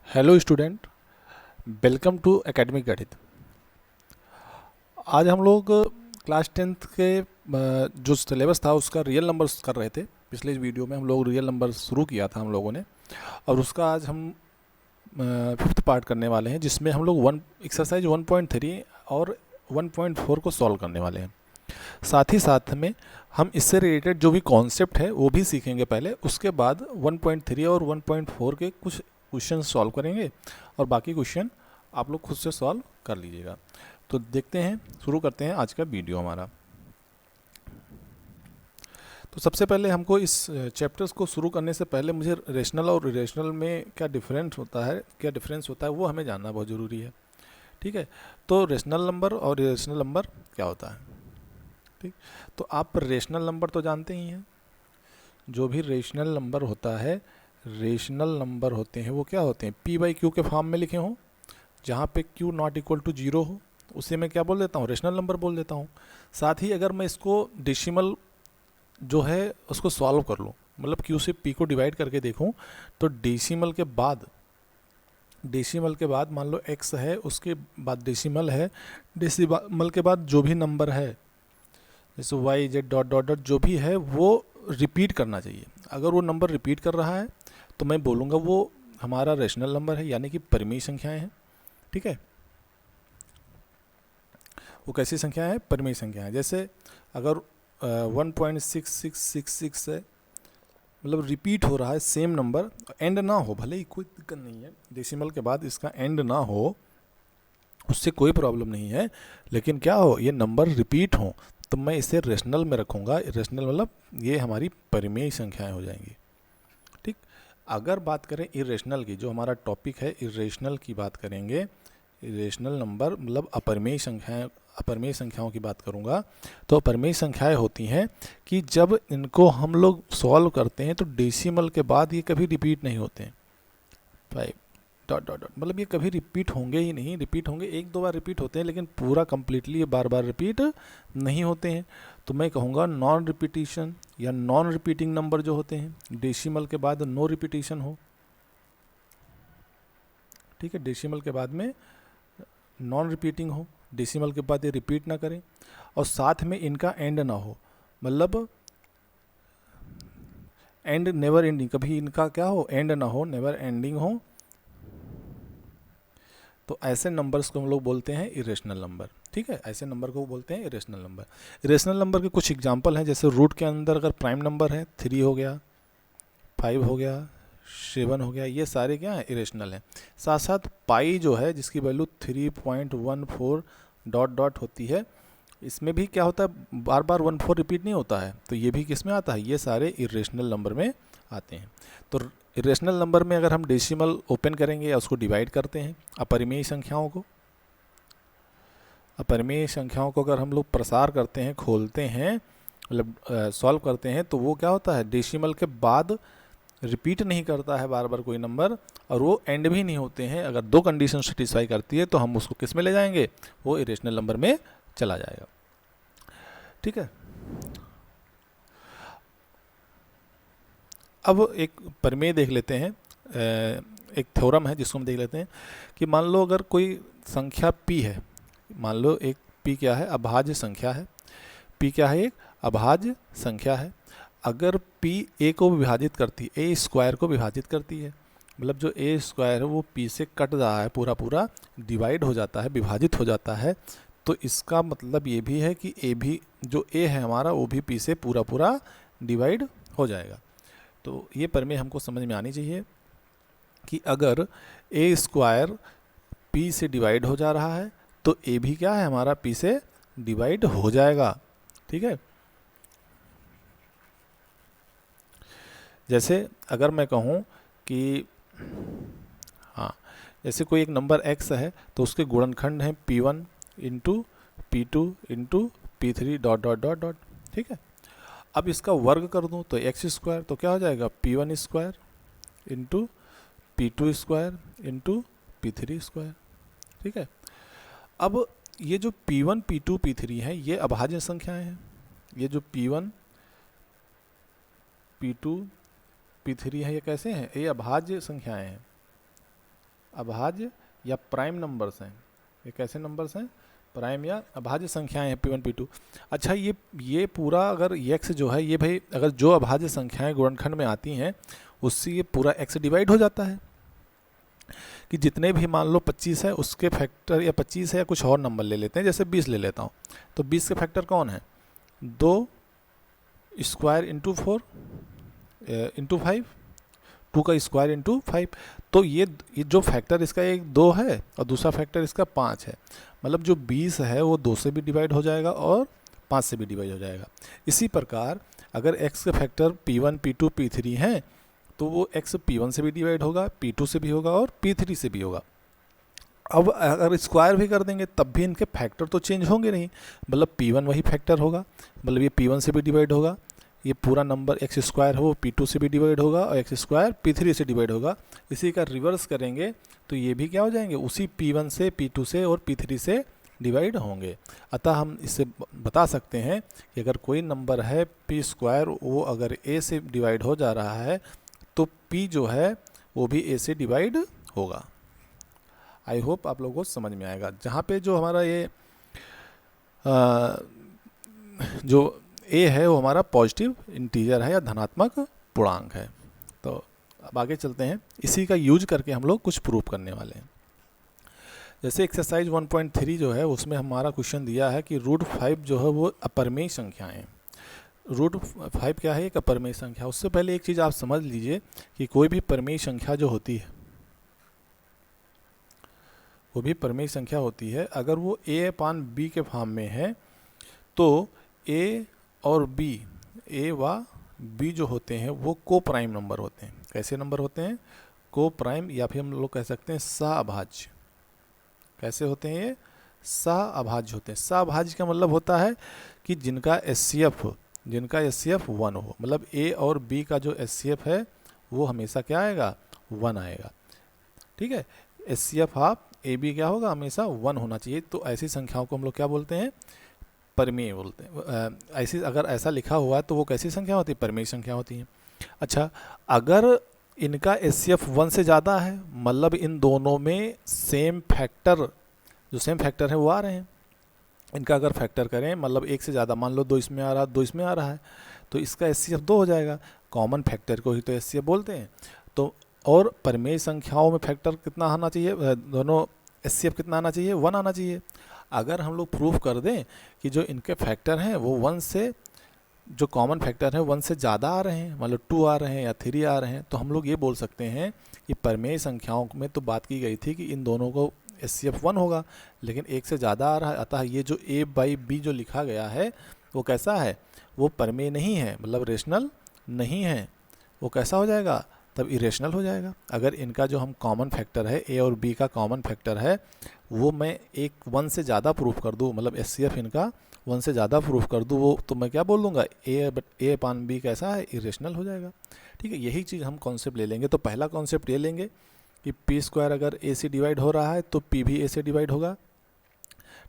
Hello student, welcome to academic Ganit. आज हम लोग क्लास टेंथ के जो सिलेबस था उसका रियल नंबर्स कर रहे थे। पिछले वीडियो में हम लोग रियल नंबर शुरू किया था हम लोगों ने, और उसका आज हम फिफ्थ पार्ट करने वाले हैं, जिसमें हम लोग एक्सरसाइज 1.3 और 1.4 को सॉल्व करने वाले हैं। साथ ही साथ में हम इससे रिलेटेड जो भी कॉन्सेप्ट है वो भी सीखेंगे पहले, उसके बाद 1.3 और 1.4 के कुछ क्वेश्चन सॉल्व करेंगे और बाकी क्वेश्चन आप लोग खुद से सॉल्व कर लीजिएगा। तो देखते हैं, शुरू करते हैं आज का वीडियो हमारा। तो सबसे पहले हमको इस चैप्टर्स को शुरू करने से पहले मुझे रेशनल और इरेशनल में क्या डिफरेंस होता है वो हमें जानना बहुत ज़रूरी है। ठीक है, तो रेशनल नंबर और इरेशनल नंबर क्या होता है। ठीक, तो आप रेशनल नंबर तो जानते ही हैं। जो भी रेशनल नंबर होता है, रेशनल नंबर होते हैं वो क्या होते हैं, पी बाई क्यू के फॉर्म में लिखे हों, जहाँ पे Q not equal to zero हो, उसे मैं क्या बोल देता हूँ, रेशनल नंबर बोल देता हूँ। साथ ही अगर मैं इसको डेसिमल जो है उसको सॉल्व कर लूँ, मतलब क्यू से पी को डिवाइड करके देखूँ, तो डेसिमल के बाद मान लो एक्स है, उसके बाद डेसिमल है, डेसिमल के बाद जो भी नंबर है जैसे Y Z dot dot dot जो भी है वो रिपीट करना चाहिए। अगर वो नंबर रिपीट कर रहा है तो मैं बोलूँगा वो हमारा रेशनल नंबर है, यानी कि परिमेय संख्याएं हैं। ठीक है, वो कैसी संख्याएं हैं, परिमेय संख्याएं। जैसे अगर 1.6666 है, मतलब रिपीट हो रहा है सेम नंबर, एंड ना हो, भले ही कोई दिक्कत नहीं है, डेसिमल के बाद इसका एंड ना हो, उससे कोई प्रॉब्लम नहीं है, लेकिन क्या हो, ये नंबर रिपीट हो, तो मैं इसे रेशनल में रखूँगा। रेशनल मतलब ये हमारी परिमेय संख्याएं हो जाएंगी। ठीक, अगर बात करें इरेशनल की, जो हमारा टॉपिक है इरेशनल की बात करेंगे, इरेशनल नंबर मतलब अपरिमेय संख्याओं की बात करूँगा, तो अपरिमेय संख्याएं होती हैं कि जब इनको हम लोग सॉल्व करते हैं तो डेसिमल के बाद ये कभी रिपीट नहीं होते हैं। 5 डॉट डॉट डॉट, मतलब ये कभी रिपीट होंगे ही नहीं, रिपीट होंगे एक दो बार रिपीट होते हैं, लेकिन पूरा कंप्लीटली ये बार बार रिपीट नहीं होते हैं। तो मैं कहूँगा नॉन रिपीटिशन या नॉन रिपीटिंग नंबर जो होते हैं, डेसिमल के बाद नो रिपीटिशन हो। ठीक है, डेसिमल के बाद में नॉन रिपीटिंग हो, डेसिमल के बाद ये रिपीट ना करें, और साथ में इनका एंड ना हो, मतलब एंड नेवर एंडिंग, कभी इनका क्या हो, एंड ना हो, नेवर एंडिंग हो। तो ऐसे नंबर्स को हम लोग बोलते हैं इरेशनल नंबर। ठीक है, ऐसे नंबर को बोलते हैं इरेशनल नंबर। इरेशनल नंबर के कुछ एग्जांपल हैं, जैसे रूट के अंदर अगर प्राइम नंबर है 3 हो गया, 5 हो गया, 7 हो गया, ये सारे क्या है, इरेशनल हैं। साथ साथ पाई जो है जिसकी वैल्यू 3.14 डॉट डॉट होती है, इसमें भी क्या होता है, बार बार 14 रिपीट नहीं होता है, तो ये भी किस में आता है, ये सारे इरेशनल नंबर में आते हैं। तो इरेशनल नंबर में अगर हम डेसिमल ओपन करेंगे या उसको डिवाइड करते हैं, अपरिमेय संख्याओं को अगर हम लोग प्रसार करते हैं, खोलते हैं, मतलब सॉल्व करते हैं, तो वो क्या होता है, डेसिमल के बाद रिपीट नहीं करता है बार बार कोई नंबर, और वो एंड भी नहीं होते हैं। अगर दो कंडीशन सेटिस्फाई करती है तो हम उसको किस में ले जाएंगे, वो इरेशनल नंबर में चला जाएगा। ठीक है, अब एक प्रमेय देख लेते हैं, एक थ्योरम है जिसको हम देख लेते हैं कि मान लो अगर कोई संख्या p है, मान लो एक p क्या है, अभाज्य संख्या है। p क्या है, एक अभाज्य संख्या है। अगर p a को विभाजित करती है, a स्क्वायर को विभाजित करती है, मतलब जो a स्क्वायर है वो p से कट रहा है, पूरा पूरा डिवाइड हो जाता है, विभाजित हो जाता है, तो इसका मतलब ये भी है कि a भी, जो a है हमारा, वो भी p से पूरा पूरा डिवाइड हो जाएगा। तो ये प्रमेय हमको समझ में आनी चाहिए कि अगर ए स्क्वायर पी से डिवाइड हो जा रहा है तो ए भी क्या है हमारा, पी से डिवाइड हो जाएगा। ठीक है, जैसे अगर मैं कहूँ कि हाँ, जैसे कोई एक नंबर x है तो उसके गुणनखंड हैं p1 into p2 into p3 dot dot dot dot. ठीक है, अब इसका वर्ग कर दूँ तो एक्स स्क्वायर, तो क्या हो जाएगा, p1 square into p2 square into p3 square. ठीक है, अब ये जो p1 p2 p3 है ये अभाज्य संख्याएं हैं। ये जो p1 p2 p3 है ये कैसे हैं, ये अभाज्य संख्याएं हैं। अभाज्य या प्राइम नंबर्स हैं। ये कैसे नंबर्स हैं? प्राइम या अभाज्य संख्याएं हैं P1 P2। अच्छा, ये पूरा अगर x जो है, ये भाई अगर जो अभाज्य संख्याएं गुणनखंड में आती हैं उससे ये पूरा x डिवाइड हो जाता है कि जितने भी मान लो 25 है उसके फैक्टर, या 25 है या कुछ और नंबर ले लेते हैं, जैसे 20 ले लेता हूँ, तो 20 के फैक्टर कौन है? 2 स्क्वायर इंटू 4 इंटू 5, 2 का स्क्वायर इंटू 5। तो ये जो फैक्टर इसका एक 2 है और दूसरा फैक्टर इसका 5 है, मतलब जो 20 है वो 2 से भी डिवाइड हो जाएगा और 5 से भी डिवाइड हो जाएगा। इसी प्रकार अगर x के फैक्टर P1 P2 P3 हैं तो वो x P1 से भी डिवाइड होगा, P2 से भी होगा और P3 से भी होगा। अब अगर स्क्वायर भी कर देंगे तब भी इनके फैक्टर तो चेंज होंगे नहीं, मतलब P1 वही फैक्टर होगा, मतलब ये P1 से भी डिवाइड होगा, ये पूरा नंबर x स्क्वायर है वो P2 से भी डिवाइड होगा और x स्क्वायर P3 से डिवाइड होगा। इसी का रिवर्स करेंगे तो ये भी क्या हो जाएंगे, उसी P1 से P2 से और P3 से डिवाइड होंगे। अतः हम इससे बता सकते हैं कि अगर कोई नंबर है P स्क्वायर, वो अगर a से डिवाइड हो जा रहा है तो P जो है वो भी a से डिवाइड होगा। आई होप आप लोगों को समझ में आएगा। जहाँ पे जो हमारा ये जो a है वो हमारा पॉजिटिव इंटीजर है या धनात्मक पूर्णांक है। तो अब आगे चलते हैं, इसी का यूज करके हम लोग कुछ प्रूव करने वाले हैं। जैसे एक्सरसाइज 1.3 जो है उसमें हमारा क्वेश्चन दिया है कि √5 जो है वो अपरिमेय संख्याएं। √5 क्या है? एक अपरिमेय संख्या। उससे पहले एक चीज़ आप समझ लीजिए कि कोई भी परिमेय संख्या जो होती है, वो भी परिमेय संख्या होती है, अगर वो a/b के फॉर्म में है तो a और b, a व b जो होते हैं वो को प्राइम नंबर होते हैं। कैसे नंबर होते हैं? को प्राइम, या फिर हम लोग कह सकते हैं सह-अभाज्य। कैसे होते हैं ये? सह-अभाज्य होते हैं। सह-अभाज्य का मतलब होता है कि जिनका HCF 1 हो, मतलब a और b का जो HCF है वो हमेशा क्या आएगा? 1 आएगा। ठीक है, HCF ऑफ AB क्या होगा? हमेशा 1 होना चाहिए। तो ऐसी संख्याओं को हम लोग क्या बोलते हैं? परिमेय बोलते हैं। ऐसी अगर ऐसा लिखा हुआ है तो वो कैसी संख्या होती है? परिमेय संख्या होती है। अच्छा, अगर इनका HCF 1 से ज़्यादा है, मतलब इन दोनों में सेम फैक्टर, जो सेम फैक्टर है वो आ रहे हैं, इनका अगर फैक्टर करें, मतलब 1 से ज़्यादा, मान लो 2 इसमें आ रहा है, 2 इसमें आ रहा है, तो इसका HCF 2 हो जाएगा। कॉमन फैक्टर को ही तो HCF बोलते हैं। तो और परिमेय संख्याओं में फैक्टर कितना आना चाहिए? दोनों HCF कितना आना चाहिए? 1 आना चाहिए। अगर हम लोग प्रूफ कर दें कि जो इनके फैक्टर हैं वो 1 से, जो कॉमन फैक्टर है 1 से ज़्यादा आ रहे हैं, मतलब 2 आ रहे हैं या 3 आ रहे हैं, तो हम लोग ये बोल सकते हैं कि परिमेय संख्याओं में तो बात की गई थी कि इन दोनों को HCF 1 होगा, लेकिन 1 से ज़्यादा आ रहा है, अतः ये जो a/b जो लिखा गया है वो कैसा है? वो परिमेय नहीं है, मतलब रेशनल नहीं है। वो कैसा हो जाएगा? तब इरेशनल हो जाएगा। अगर इनका जो हम कॉमन फैक्टर है, a और b का कॉमन फैक्टर है, वो मैं 1 से ज़्यादा प्रूफ कर दूँ, मतलब HCF इनका 1 से ज़्यादा प्रूफ कर दूँ, वो तो मैं क्या बोल दूँगा? a/b कैसा है? इरेशनल हो जाएगा। ठीक है, यही चीज़ हम कॉन्सेप्ट ले लेंगे। तो पहला कॉन्सेप्ट ये लेंगे कि P स्क्वायर अगर a से डिवाइड हो रहा है तो P भी a से डिवाइड होगा।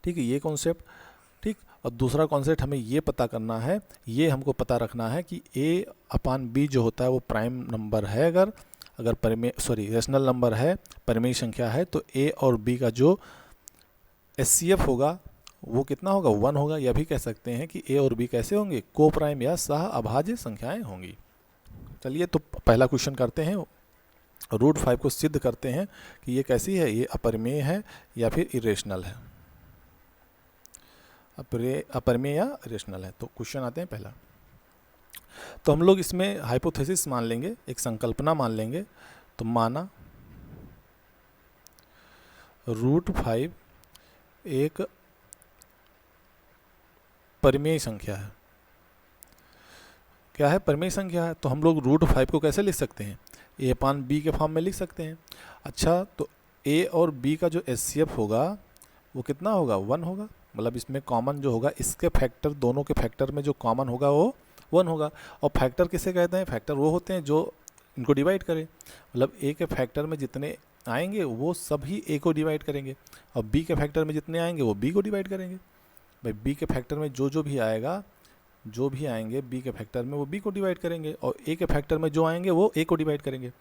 ठीक है, ये कॉन्सेप्ट। ठीक, और दूसरा कॉन्सेप्ट हमें ये पता करना है, ये हमको पता रखना है कि a/b जो होता है वो प्राइम नंबर है, अगर परिमेय रेशनल नंबर है, परिमेय संख्या है, तो a और b का जो HCF होगा वो कितना होगा? 1 होगा। यह भी कह सकते हैं कि a और b कैसे होंगे? को प्राइम या सह-अभाज्य संख्याएं होंगी। चलिए, तो पहला क्वेश्चन करते हैं, √5 को सिद्ध करते हैं कि ये कैसी है? ये अपरिमेय है या फिर इरेशनल है? अपरिमेय या इरेशनल है। तो क्वेश्चन आते हैं पहला। तो हम लोग इसमें हाइपोथेसिस मान लेंगे, एक संकल्पना मान लेंगे। तो माना √5 एक परिमेय संख्या है। क्या है? परिमेय संख्या है। तो हम लोग √5 को कैसे लिख सकते हैं? a/b के फॉर्म में लिख सकते हैं। अच्छा, तो a और b का जो HCF होगा वो कितना होगा? 1 होगा। मतलब इसमें कॉमन जो होगा, इसके फैक्टर, दोनों के फैक्टर में जो कॉमन होगा वो 1 होगा। और फैक्टर किसे कहते हैं? फैक्टर वो होते हैं जो इनको डिवाइड करें, मतलब a के फैक्टर में जितने आएंगे वो सभी a को डिवाइड करेंगे, और b के फैक्टर में जितने आएंगे वो b को डिवाइड करेंगे। भाई b के फैक्टर में जो भी आएगा, जो भी आएंगे b के फैक्टर में वो b को डिवाइड करेंगे, और a के फैक्टर में जो आएंगे वो a को डिवाइड करेंगे।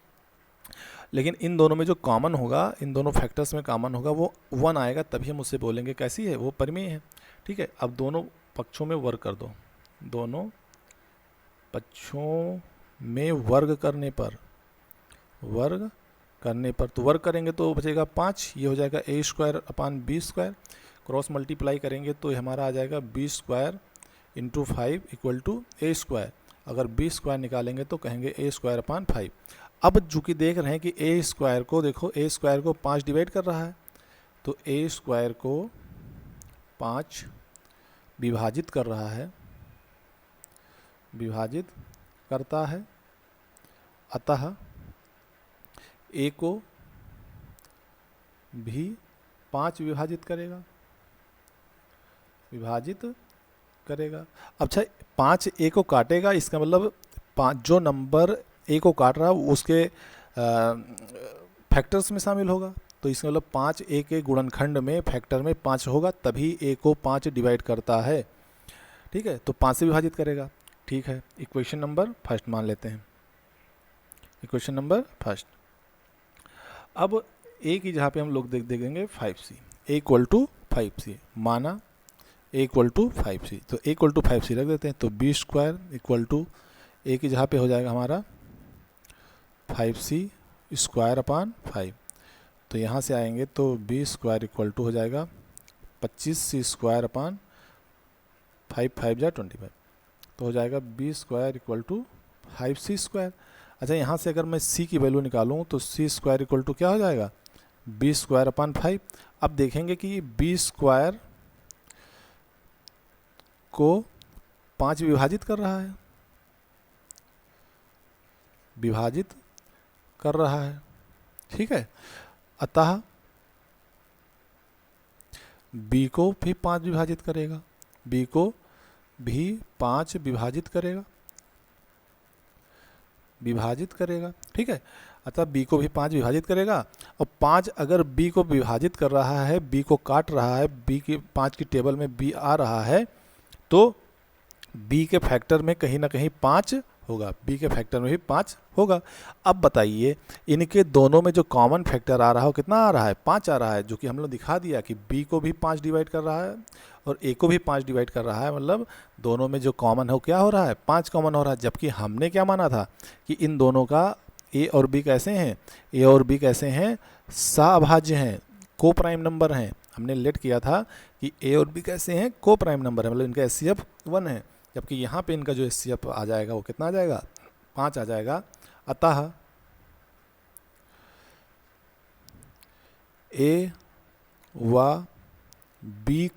लेकिन इन दोनों में जो कॉमन होगा, इन दोनों फैक्टर्स में कॉमन होगा वो 1 आएगा, तभी हम उससे बोलेंगे कैसी है, वो परिमेय है। ठीक है, अब दोनों पक्षों में वर्ग कर दो, दोनों पक्षों में वर्ग करने पर तो वर्ग करेंगे तो बचेगा 5, ये हो जाएगा a² / b²। क्रॉस मल्टीप्लाई करेंगे तो हमारा आ जाएगा b² × 5 = a²। अगर b² निकालेंगे तो कहेंगे a² / 5। अब चूँकि देख रहे हैं कि a² को देखो, a² को 5 डिवाइड कर रहा है, तो a² को 5 विभाजित कर रहा है, विभाजित करता है, अतः a को भी 5 विभाजित करेगा, विभाजित करेगा। अच्छा, 5 a को काटेगा, इसका मतलब 5 जो नंबर a को काट रहा है उसके फैक्टर्स में शामिल होगा, तो इसका मतलब 5 a के गुणनखंड में फैक्टर में 5 होगा, तभी a को 5 डिवाइड करता है। ठीक है, तो 5 से विभाजित करेगा। ठीक है, इक्वेशन नंबर फर्स्ट मान लेते हैं, इक्वेशन नंबर फर्स्ट। अब a की जहाँ पे हम लोग देखेंगे 5c, a = 5c, माना a = 5c, तो a = 5c रख देते हैं, तो b² = a की जगह पे हो जाएगा हमारा 5c² / 5। तो यहाँ से आएंगे तो b² = हो जाएगा 25c² / 5, 5 × 25, तो हो जाएगा b² = 5c²। अच्छा, यहाँ से अगर मैं c की वैल्यू निकालूँ तो c² = क्या हो जाएगा, b² / 5। अब देखेंगे कि b² को 5 विभाजित कर रहा है, विभाजित कर रहा है। ठीक है, अतः b को भी 5 विभाजित करेगा, b को भी 5 विभाजित करेगा, विभाजित करेगा। ठीक है, अतः b को भी 5 विभाजित करेगा, और 5 अगर b को विभाजित कर रहा है, b को काट रहा है, b की 5 की टेबल में b आ रहा है, तो b के फैक्टर में कहीं ना कहीं 5 होगा, b के फैक्टर में भी 5 होगा। अब बताइए, इनके दोनों में जो कॉमन फैक्टर आ रहा है वो कितना आ रहा है, 5 आ रहा है, जो कि हम लोग दिखा दिया कि b को भी 5 डिवाइड कर रहा है और a को भी 5 डिवाइड कर रहा है, मतलब दोनों में जो कॉमन है क्या हो रहा है, 5 कॉमन हो रहा है। जबकि हमने क्या माना था कि इन दोनों का a और b कैसे हैं, a और b कैसे हैं, सहअभाज्य हैं, को प्राइम नंबर हैं। हमने लेट किया था कि a और b कैसे हैं, को प्राइम नंबर है, मतलब इनका HCF 1 है, जबकि यहाँ पे इनका जो HCF आ जाएगा वो कितना आ जाएगा, 5 आ जाएगा। अतः a व b,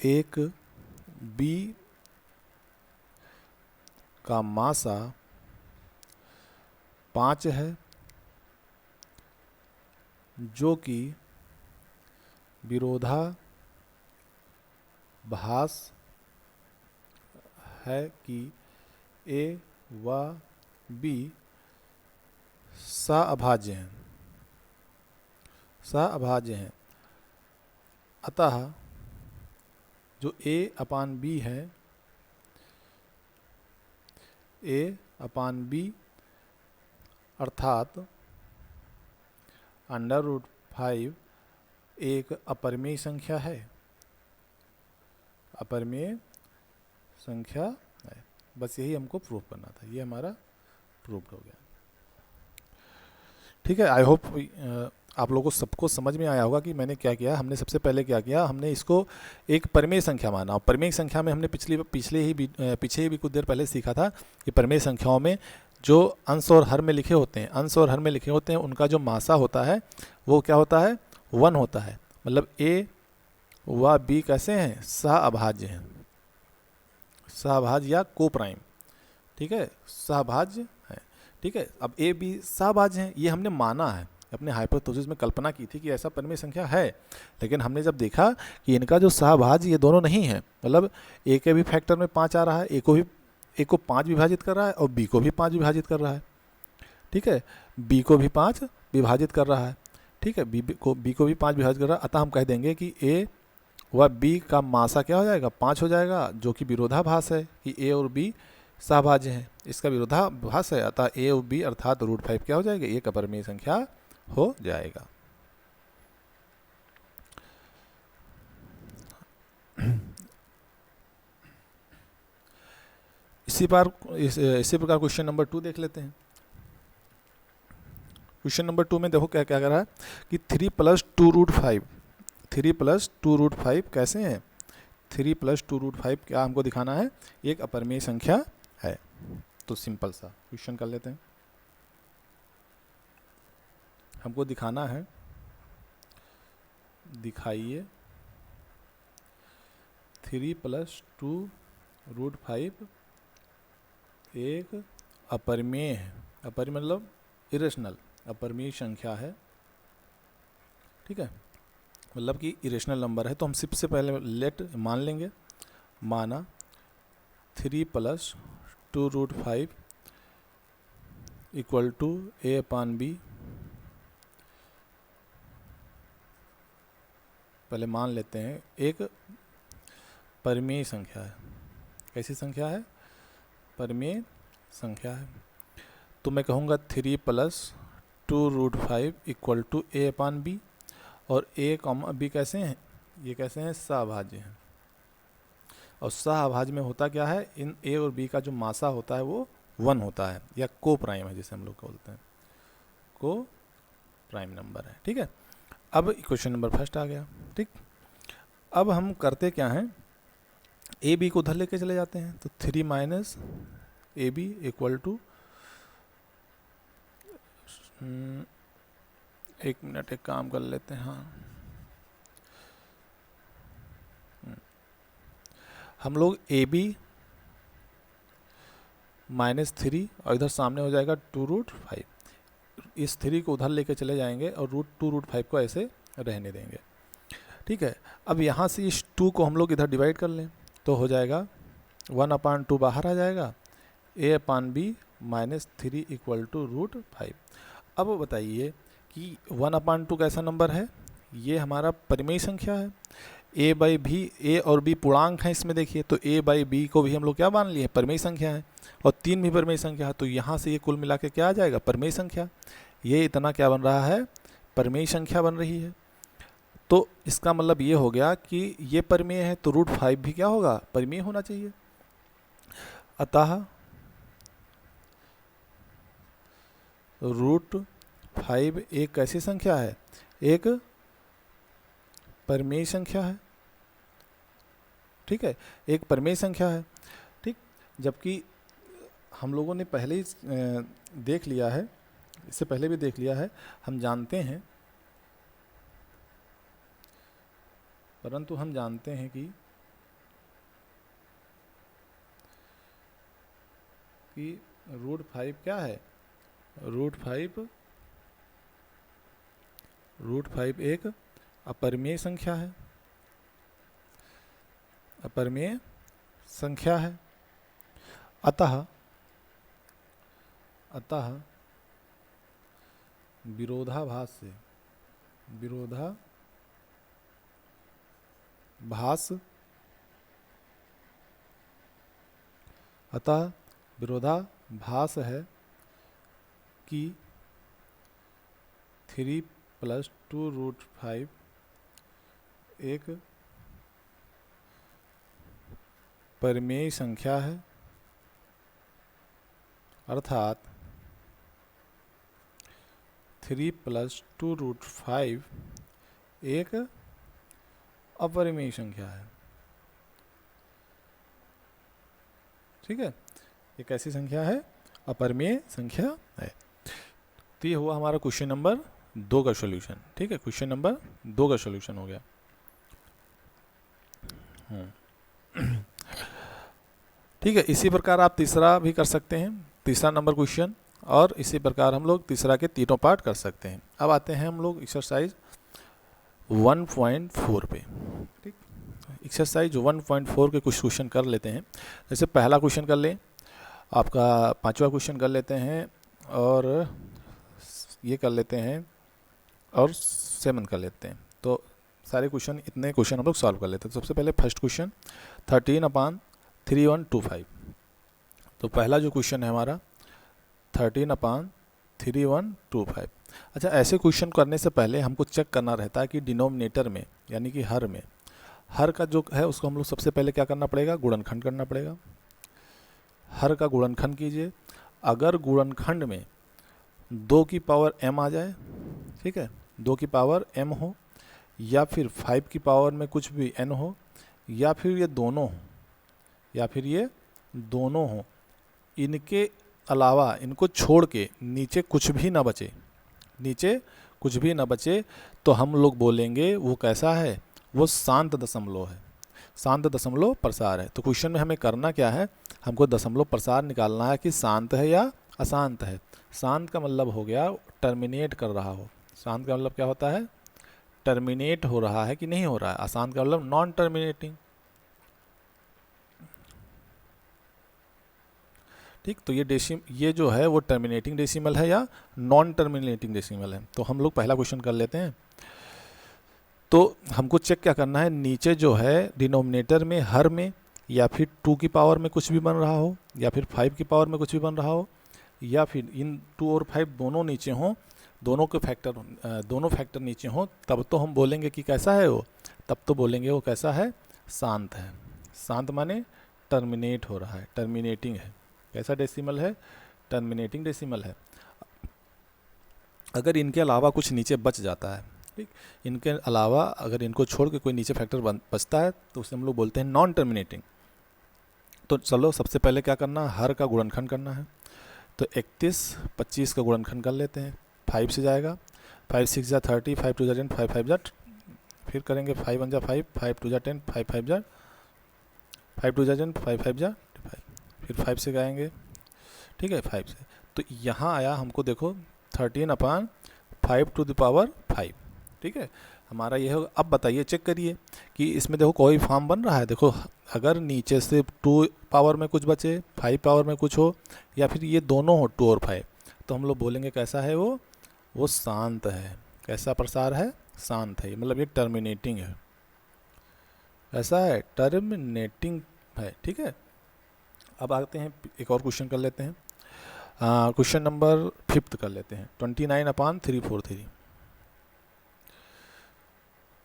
एक b का मासा 5 है, जो कि विरोधाभास है कि a व b सहअभाज्य हैं, सहअभाज्य हैं। अतः जो a/b है, a/b अर्थात √5 एक अपरिमेय संख्या है, अपरिमेय संख्या है। बस यही हमको प्रूव करना था, ये हमारा प्रूव्ड हो गया। ठीक है, आई होप आप लोगों को सबको समझ में आया होगा कि मैंने क्या किया। हमने सबसे पहले क्या किया, हमने इसको एक परिमेय संख्या माना, और परिमेय संख्या में हमने पीछे ही कुछ देर पहले सीखा था कि परिमेय संख्याओं में जो अंश और हर में लिखे होते हैं, अंश और हर में लिखे होते हैं, उनका जो मासा होता है वो क्या होता है, 1 होता है। मतलब a व b कैसे हैं, सहअभाज्य हैं, सहअभाज्य या को प्राइम। ठीक है, सहअभाज्य है। ठीक है, अब a b सहअभाज्य हैं, ये हमने माना है, अपने हाइपोथेसिस में कल्पना की थी कि ऐसा परिमेय संख्या है। लेकिन हमने जब देखा कि इनका जो सहअभाज्य ये दोनों नहीं है, मतलब a के भी फैक्टर में 5 आ रहा है, a को 5 विभाजित कर रहा है और b को भी 5 विभाजित कर रहा है। ठीक है, b को भी 5 विभाजित कर रहा है। ठीक है, b को भी 5 विभाजित कर रहा है। अतः हम कह देंगे कि a व b का मासा क्या हो जाएगा, 5 हो जाएगा, जो कि विरोधाभास है कि a और b सहभाज्य है, इसका विरोधाभास है, अतः ए और बी अर्थात √5 क्या हो जाएगा, एक अपरिमेय संख्या हो जाएगा। इसी प्रकार क्वेश्चन नंबर 2 देख लेते हैं। क्वेश्चन नंबर 2 में देखो क्या क्या कर रहा है कि 3 + 2√5, 3 + 2√5 कैसे हैं, 3 + 2√5 क्या हमको दिखाना है, एक अपरिमेय संख्या है। तो सिंपल सा क्वेश्चन कर लेते हैं। हमको दिखाना है, दिखाइए 3 + 2√5 एक अपरिमेय है, अपरिमेय मतलब इरेशनल, अपरिमेय संख्या है, ठीक है, मतलब कि इरेशनल नंबर है। तो हम सबसे पहले लेट मान लेंगे, माना 3 + 2√5 = a/b, पहले मान लेते हैं एक परिमेय संख्या है। कैसी संख्या है, परिमेय संख्या है। तो मैं कहूँगा 3 + 2√5 = a/b, और a, b कैसे हैं, ये कैसे हैं, सहभाज्य हैं। और सहभाज्य में होता क्या है, इन a और b का जो मासा होता है वो 1 होता है, या को प्राइम है जिसे हम लोग बोलते हैं, को प्राइम नंबर है, ठीक है। अब क्वेश्चन नंबर फर्स्ट आ गया, ठीक। अब हम करते क्या हैं, ए बी को उधर लेके चले जाते हैं। तो 3 - AB = एक मिनट, एक काम कर लेते हैं, हाँ हम लोग AB -3 और इधर सामने हो जाएगा 2√5, इस 3 को उधर लेके चले जाएंगे और 2√5 को ऐसे रहने देंगे, ठीक है। अब यहाँ से इस 2 को हम लोग इधर डिवाइड कर लें तो हो जाएगा 1/2 बाहर आ जाएगा, a/b -3 = √5। अब बताइए कि 1/2 कैसा नंबर है, ये हमारा परिमेय संख्या है। a/b, a और b पूर्णांक हैं इसमें, देखिए तो a/b को भी हम लोग क्या मान लिए, परिमेय संख्या है, और 3 भी परिमेय संख्या है। तो यहाँ से ये कुल मिला के क्या आ जाएगा, परिमेय संख्या। ये इतना क्या बन रहा है, परिमेय संख्या बन रही है। तो इसका मतलब ये हो गया कि ये परिमेय है, तो √5 भी क्या होगा, परिमेय होना चाहिए। अतः √5 एक कैसी संख्या है, एक परिमेय संख्या है, ठीक है, एक परिमेय संख्या है, ठीक। जबकि हम लोगों ने पहले ही देख लिया है, इससे पहले भी देख लिया है, हम जानते हैं, परंतु हम जानते हैं कि √5 क्या है, √5 एक अपरिमेय संख्या है, अपरिमेय संख्या है। अतः विरोधाभास से, विरोधाभास है कि 3 + 2√5 एक परिमेय संख्या है, अर्थात 3 + 2√5 एक अपरिमेय संख्या है, ठीक है। ये कैसी संख्या है, अपरिमेय संख्या है। तो ये हुआ हमारा क्वेश्चन नंबर 2 का सॉल्यूशन, ठीक है। क्वेश्चन नंबर 2 का सॉल्यूशन हो गया। ठीक है, इसी प्रकार आप तीसरा भी कर सकते हैं, तीसरा नंबर क्वेश्चन, और इसी प्रकार हम लोग तीसरा के तीनों पार्ट कर सकते हैं। अब आते हैं हम लोग एक्सरसाइज 1.4 पे, ठीक। एक्सरसाइज 1.4 के कुछ क्वेश्चन कर लेते हैं। जैसे पहला क्वेश्चन कर लें, आपका 5वां क्वेश्चन कर लेते हैं, और ये कर लेते हैं, और 7 कर लेते हैं। तो सारे क्वेश्चन, इतने क्वेश्चन हम लोग सॉल्व कर लेते हैं। तो सबसे पहले फर्स्ट क्वेश्चन 13/3125, तो पहला जो क्वेश्चन है हमारा 13/3125। अच्छा, ऐसे क्वेश्चन करने से पहले हमको चेक करना रहता है कि डिनोमिनेटर में यानी कि हर में, हर का जो है उसको हम लोग सबसे पहले क्या करना पड़ेगा, गुणनखंड करना पड़ेगा। हर का गुणनखंड कीजिए। अगर गुणनखंड में 2 की पावर m आ जाए, ठीक है, 2 की पावर m हो, या फिर 5 की पावर में कुछ भी n हो, या फिर ये दोनों हो, या फिर ये दोनों हो, इनके अलावा इनको छोड़ के नीचे कुछ भी ना बचे, नीचे कुछ भी ना बचे, तो हम लोग बोलेंगे वो कैसा है, वो शांत दशमलव है, शांत दशमलव प्रसार है। तो क्वेश्चन में हमें करना क्या है, हमको दशमलव प्रसार निकालना है कि शांत है या अशांत है। शांत का मतलब हो गया टर्मिनेट कर रहा हो, शांत का मतलब क्या होता है, टर्मिनेट हो रहा है कि नहीं हो रहा है। अशांत का मतलब नॉन टर्मिनेटिंग। ठीक, तो ये जो है वो टर्मिनेटिंग डेसिमल है या नॉन टर्मिनेटिंग डेसिमल है। तो हम लोग पहला क्वेश्चन कर लेते हैं। तो हमको चेक क्या करना है, नीचे जो है डिनोमिनेटर में, हर में, या फिर 2 की पावर में कुछ भी बन रहा हो, या फिर 5 की पावर में कुछ भी बन रहा हो, या फिर इन 2 और 5 दोनों नीचे हों, दोनों फैक्टर नीचे हों, तब तो हम बोलेंगे कि कैसा है वो, तब तो बोलेंगे वो कैसा है, शांत है। शांत माने टर्मिनेट हो रहा है, टर्मिनेटिंग है। कैसा डेसिमल है, टर्मिनेटिंग डेसिमल है। अगर इनके अलावा कुछ नीचे बच जाता है, ठीक, इनके अलावा अगर इनको छोड़ के कोई नीचे फैक्टर बचता है तो उसे हम लोग बोलते हैं नॉन टर्मिनेटिंग। तो चलो सबसे पहले क्या करना है, हर का गुणनखंड करना है। तो 31/25 का गुणनखंड कर लेते हैं। 5 से जाएगा, 5 6 जा 30, 5 2 जा 10, 5 5 जा, फिर करेंगे 5 1 जा 5, 5 2 जा 10, 5 5 जा 5 2 जा 10, 5 5 जा 5, फिर 5 से गाएंगे, ठीक है, 5 से। तो यहाँ आया हमको देखो 13/5 ठीक है, हमारा ये होगा। अब बताइए, चेक करिए कि इसमें देखो कोई फॉर्म बन रहा है। देखो अगर नीचे से 2 पावर में कुछ बचे, 5 पावर में कुछ हो, या फिर ये दोनों हो 2 और 5, तो हम लोग बोलेंगे कैसा है वो शांत है। कैसा प्रसार है, शांत है, मतलब ये टर्मिनेटिंग है। ऐसा है, टर्मिनेटिंग है, ठीक है। अब आते हैं एक और क्वेश्चन कर लेते हैं। क्वेश्चन नंबर 5 कर लेते हैं। 29/343,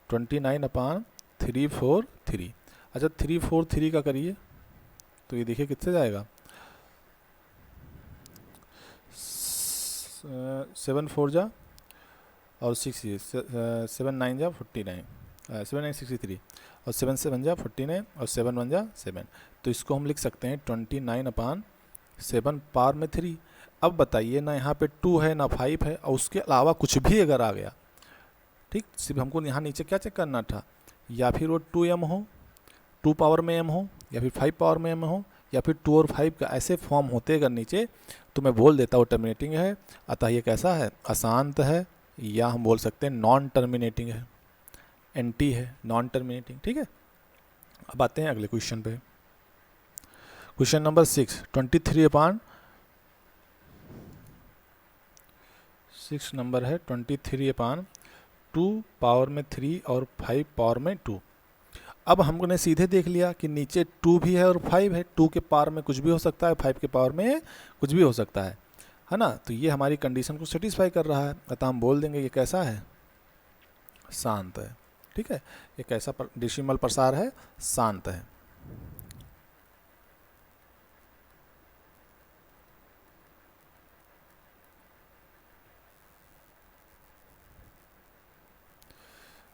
29/343। अच्छा, 343 का करिए तो ये देखिए कितने जाएगा, 7 4 जा और 6 7 9 जा 49, 7 9 63, और 7 7 जा 49, और 7 1 जा 7। तो इसको हम लिख सकते हैं 29/7 पावर में 3। अब बताइए ना, यहाँ पे 2 है ना 5 है, और उसके अलावा कुछ भी अगर आ गया, ठीक, सिर्फ हमको यहाँ नीचे क्या चेक करना था, या फिर वो 2m हो, 2 पावर में m हो, या फिर 5 पावर में m हो, या फिर 2 और 5 का ऐसे फॉर्म होते अगर नीचे, तो मैं बोल देता हूँ टर्मिनेटिंग है। अतः ये कैसा है, अशांत है, या हम बोल सकते हैं नॉन टर्मिनेटिंग है, एंटी है, नॉन टर्मिनेटिंग, ठीक है। अब आते हैं अगले क्वेश्चन पे। क्वेश्चन नंबर 6, 23/6 नंबर है 23/2 पावर में 3 और 5 पावर में 2। अब हमने सीधे देख लिया कि नीचे 2 भी है और 5 है। 2 के पावर में कुछ भी हो सकता है, 5 के पावर में कुछ भी हो सकता है ना। तो ये हमारी कंडीशन को सेटिस्फाई कर रहा है, अतः हम बोल देंगे ये कैसा है, शांत है, ठीक है। ये कैसा डेसिमल प्रसार है, शांत है।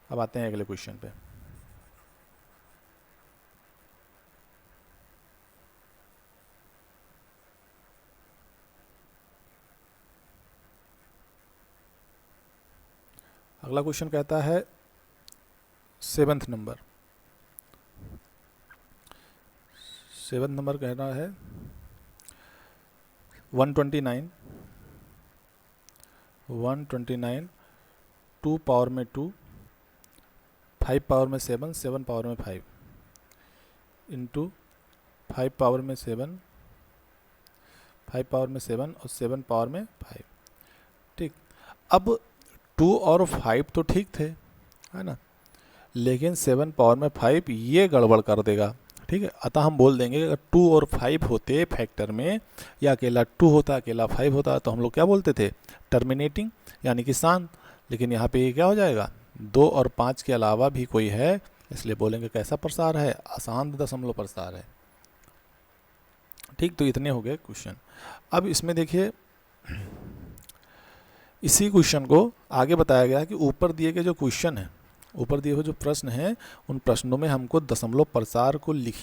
अब आते हैं अगले क्वेश्चन पे। अगला क्वेश्चन कहता है 7th नंबर, 7th नंबर कह रहा है 129 2 पावर में 2, 5 पावर में 7, 7 पावर में 5, इंटू 5 पावर में 7, 5 पावर में 7 और 7 पावर में 5, ठीक। अब 2 और 5 तो ठीक थे, है ना, लेकिन 7 पावर में 5 ये गड़बड़ कर देगा, ठीक है। अतः हम बोल देंगे अगर 2 और 5 होते फैक्टर में, या अकेला 2 होता अकेला 5 होता, तो हम लोग क्या बोलते थे, टर्मिनेटिंग, यानी कि शांत। लेकिन यहाँ पे ये क्या हो जाएगा, 2 और 5 के अलावा भी कोई है, इसलिए बोलेंगे कैसा प्रसार है, अशांत दशमलव प्रसार है। ठीक, तो इतने हो गए क्वेश्चन। अब इसमें देखिए इसी क्वेश्चन को आगे बताया गया कि ऊपर दिए गए जो क्वेश्चन है, ऊपर दिए हुए जो प्रश्न हैं, उन प्रश्नों में हमको दशमलव प्रसार को लिख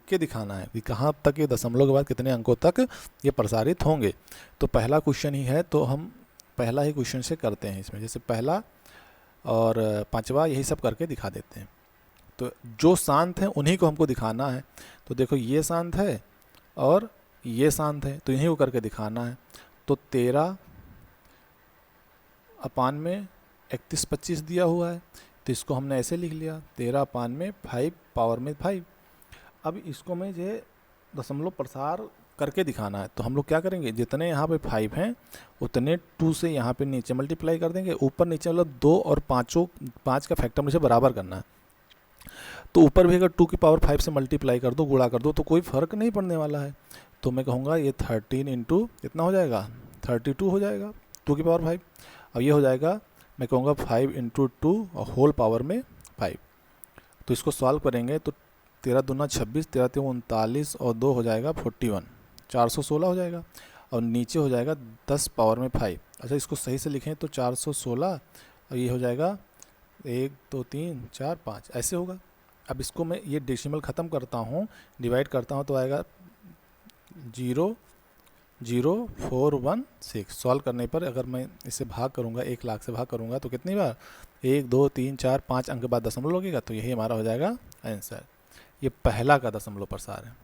के दिखाना है कि कहाँ तक ये दशमलव के बाद कितने अंकों तक ये प्रसारित होंगे। तो पहला क्वेश्चन ही है, तो हम पहला ही क्वेश्चन से करते हैं इसमें, जैसे पहला और पांचवा यही सब करके दिखा देते हैं। तो जो शांत हैं उन्हीं को हमको दिखाना है। तो देखो ये शांत है और ये शांत है, तो इन्हीं को करके दिखाना है। तो 13 अपान में 31-25 दिया हुआ है, तो इसको हमने ऐसे लिख लिया 13 अपान में 5 पावर में 5। अब इसको मैं जो दशमलव प्रसार करके दिखाना है, तो हम लोग क्या करेंगे, जितने यहाँ पे 5 हैं उतने 2 से यहाँ पे नीचे मल्टीप्लाई कर देंगे, ऊपर नीचे मतलब 2 और 5 का फैक्टर मुझे बराबर करना है। तो ऊपर भी अगर 2 की पावर 5 से मल्टीप्लाई कर दो, गुणा कर दो, तो कोई फ़र्क नहीं पड़ने वाला है। तो मैं कहूँगा ये 13 इंटू कितना हो जाएगा, 32 हो जाएगा 2 की पावर 5। अब ये हो जाएगा, मैं कहूँगा 5 इंटू 2 और होल पावर में 5। तो इसको सॉल्व करेंगे तो 13 दूना 26, 13 3 39 और 2 हो जाएगा 41, 416 हो जाएगा। और नीचे हो जाएगा 10 पावर में 5। अच्छा, इसको सही से लिखें तो 416 और ये हो जाएगा 1 2 3 4 5, ऐसे होगा। अब इसको मैं ये डेसिमल ख़त्म करता हूँ, डिवाइड करता हूँ, तो आएगा 00416। सॉल्व करने पर अगर मैं इसे भाग करूँगा, 1 लाख से भाग करूँगा, तो कितनी बार 1 2 3 4 5 अंक के बाद दशमलव लगेगा, तो यही हमारा हो जाएगा आंसर। ये पहला का दशमलव प्रसार है।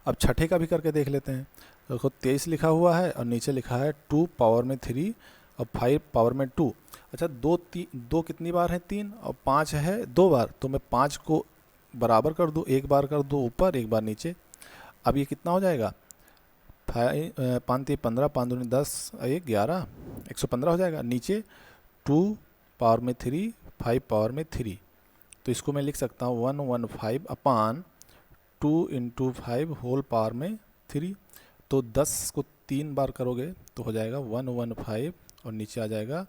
अब छठे का भी करके देख लेते हैं। देखो 23 लिखा हुआ है और नीचे लिखा है 2 पावर में 3 और 5 पावर में 2। अच्छा, 2 कितनी बार है, 3, और 5 है 2 बार, तो मैं 5 को बराबर कर दूँ, 1 बार कर दूँ ऊपर, 1 बार नीचे। अब ये कितना हो जाएगा, 5 3 15, 5 दूनी 10, 1 11, 115 हो जाएगा। नीचे 2 पावर में 3, 5 पावर में 3, तो इसको मैं लिख सकता हूँ 115 अपान 2 इंटू 5 होल पावर में 3। तो 10 को 3 बार करोगे तो हो जाएगा 115 और नीचे आ जाएगा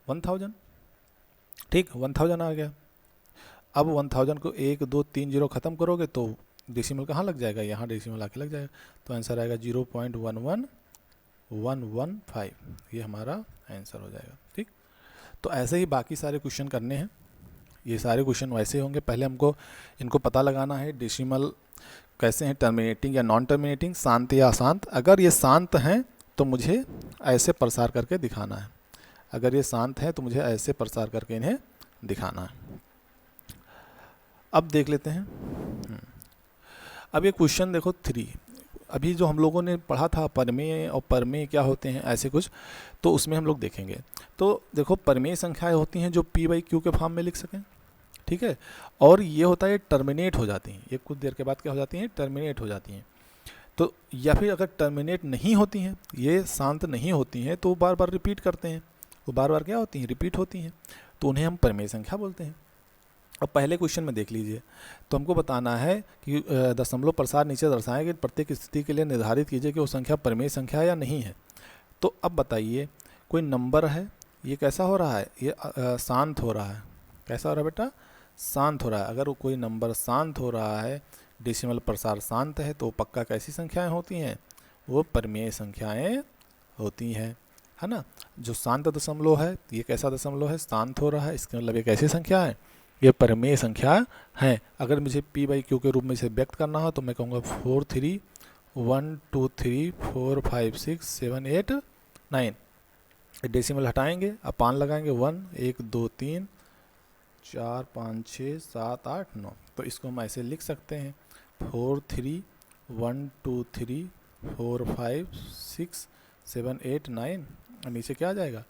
1000। ठीक, 1000 आ गया। अब 1000 को 1 2 3 0 ख़त्म करोगे तो डेसिमल कहाँ लग जाएगा, यहाँ डेसिमल आके लग जाएगा, तो आंसर आएगा 0.11115। ये हमारा आंसर हो जाएगा। ठीक, तो ऐसे ही बाकी सारे क्वेश्चन करने हैं। ये सारे क्वेश्चन वैसे होंगे, पहले हमको इनको पता लगाना है डेसिमल कैसे हैं, टर्मिनेटिंग या नॉन टर्मिनेटिंग, शांत या अशांत। अगर ये शांत हैं तो मुझे ऐसे प्रसार करके दिखाना है, अगर ये शांत है तो मुझे ऐसे प्रसार करके इन्हें दिखाना है। अब देख लेते हैं। अब ये क्वेश्चन देखो 3, अभी जो हम लोगों ने पढ़ा था परमेय और परमेय क्या होते हैं ऐसे कुछ, तो उसमें हम लोग देखेंगे। तो देखो परमेय संख्याएं होती हैं जो p/q के फॉर्म में लिख सकें, ठीक है, और ये होता है टर्मिनेट हो जाती हैं, ये कुछ देर के बाद क्या हो जाती हैं, टर्मिनेट हो जाती हैं। तो या फिर अगर टर्मिनेट नहीं होती हैं, ये शांत नहीं होती हैं, तो वो बार बार रिपीट करते हैं, वो बार बार क्या होती हैं, रिपीट होती हैं, तो उन्हें हम परमेय संख्या बोलते हैं। अब पहले क्वेश्चन में देख लीजिए, तो हमको बताना है कि दशमलव प्रसार नीचे दर्शाएं कि प्रत्येक स्थिति के लिए निर्धारित कीजिए कि वो संख्या परमेय संख्या या नहीं है। तो अब बताइए, कोई नंबर है, ये कैसा हो रहा है, ये शांत हो रहा है, कैसा हो रहा है बेटा, शांत हो रहा है। अगर कोई नंबर शांत हो रहा है, डेसिमल प्रसार शांत है, तो पक्का कैसी संख्याएं होती हैं, वो परमेय संख्याएं होती हैं, है ना। जो शांत दशमलव है, ये कैसा दशमलव है, शांत हो रहा है, इसका मतलब ये कैसी संख्या है, ये परमेय संख्या है। अगर मुझे p/q के रूप में इसे व्यक्त करना हो तो मैं कहूँगा 4 3 1 2 3 4 5 6 7 8 9, डेसिमल हटाएंगे, अपान लगाएंगे 1 1 2 3 4 5 6 7 8 9। तो इसको हम ऐसे लिख सकते हैं 4 3 1 2 3 4 5 6 7 8 9, नीचे क्या आ जाएगा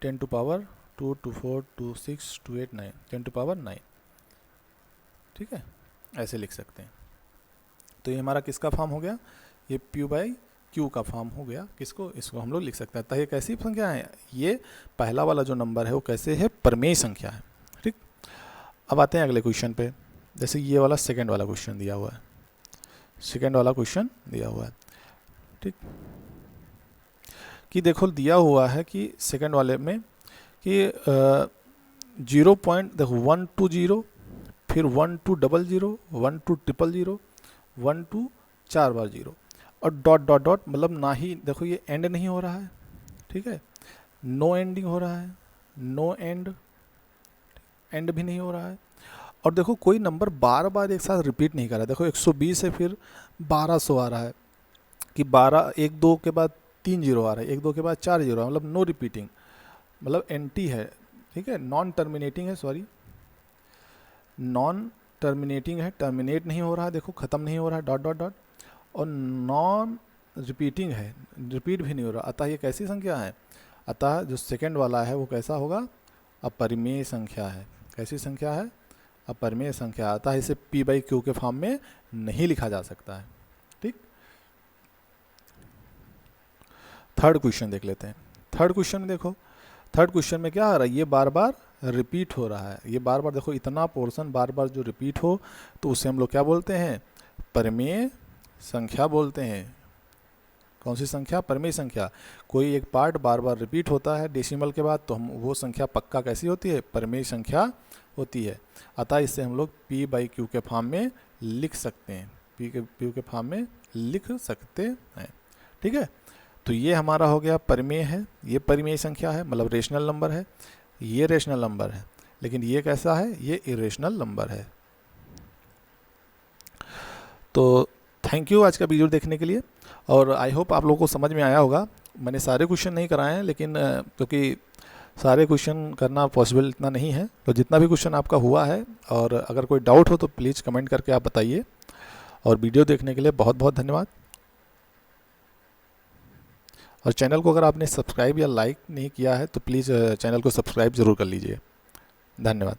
10 टू पावर 2 2 4 2 6 2 8 9, 10 टू पावर 9, ठीक है, ऐसे लिख सकते हैं। तो ये हमारा किसका फॉर्म हो गया, ये p/q का फॉर्म हो गया। किसको, इसको हम लोग लिख सकते हैं। तो ये कैसी संख्या है, ये पहला वाला जो नंबर है वो कैसे है, परमेय संख्या है। ठीक, अब आते हैं अगले क्वेश्चन पे। जैसे ये वाला सेकंड वाला क्वेश्चन दिया हुआ है, सेकंड वाला क्वेश्चन दिया हुआ है, ठीक, कि देखो दिया हुआ है कि सेकंड वाले में कि 0 पॉइंट देखो 1 to 0, फिर 1 to 00, 1 to 000, 1 to 4 बार 0 और डॉट डॉट डॉट, मतलब ना ही देखो ये एंड नहीं हो रहा है, ठीक है, नो एंडिंग हो रहा है, नो एंड, एंड भी नहीं हो रहा है, और देखो कोई नंबर बार बार एक साथ रिपीट नहीं कर रहा है। देखो 120 है फिर 1200 आ रहा है, कि 12 1 2 के बाद 3 0 आ रहा है, 1 2 के बाद 4 0 मतलब नो रिपीटिंग, मतलब एंटी है, ठीक है, नॉन टर्मिनेटिंग है, सॉरी नॉन टर्मिनेटिंग है, टर्मिनेट नहीं हो रहा है, देखो ख़त्म नहीं हो रहा है, डॉट डॉट डॉट, और नॉन रिपीटिंग है, रिपीट भी नहीं हो रहा। अतः ये कैसी संख्या है? अतः जो सेकंड वाला है वो कैसा होगा? अपरिमेय संख्या है। कैसी संख्या है? अपरिमेय संख्या। अतः इसे p/q के फॉर्म में नहीं लिखा जा सकता है, ठीक। थर्ड क्वेश्चन देख लेते हैं। थर्ड क्वेश्चन में देखो, थर्ड क्वेश्चन में क्या आ रहा है? ये बार बार रिपीट हो रहा है, ये बार बार देखो इतना पोर्शन बार बार जो रिपीट हो तो उसे हम लोग क्या बोलते हैं? परिमेय संख्या बोलते हैं। कौन सी संख्या? परिमेय संख्या। कोई एक पार्ट बार बार रिपीट होता है डेसिमल के बाद तो हम वो संख्या पक्का कैसी होती है? परिमेय संख्या होती है। अतः इसे हम लोग p/q के फॉर्म में लिख सकते हैं, p/q के फॉर्म में लिख सकते हैं, ठीक है। तो ये हमारा हो गया परिमेय है, ये परिमेय संख्या है, मतलब रेशनल नंबर है, ये रेशनल नंबर है, लेकिन ये कैसा है? ये इरेशनल नंबर है। तो थैंक यू आज का वीडियो देखने के लिए, और आई होप आप लोगों को समझ में आया होगा। मैंने सारे क्वेश्चन नहीं कराए हैं, लेकिन क्योंकि सारे क्वेश्चन करना पॉसिबल इतना नहीं है, तो जितना भी क्वेश्चन आपका हुआ है, और अगर कोई डाउट हो तो प्लीज़ कमेंट करके आप बताइए। और वीडियो देखने के लिए बहुत बहुत धन्यवाद। और चैनल को अगर आपने सब्सक्राइब या लाइक नहीं किया है तो प्लीज़ चैनल को सब्सक्राइब ज़रूर कर लीजिए। धन्यवाद।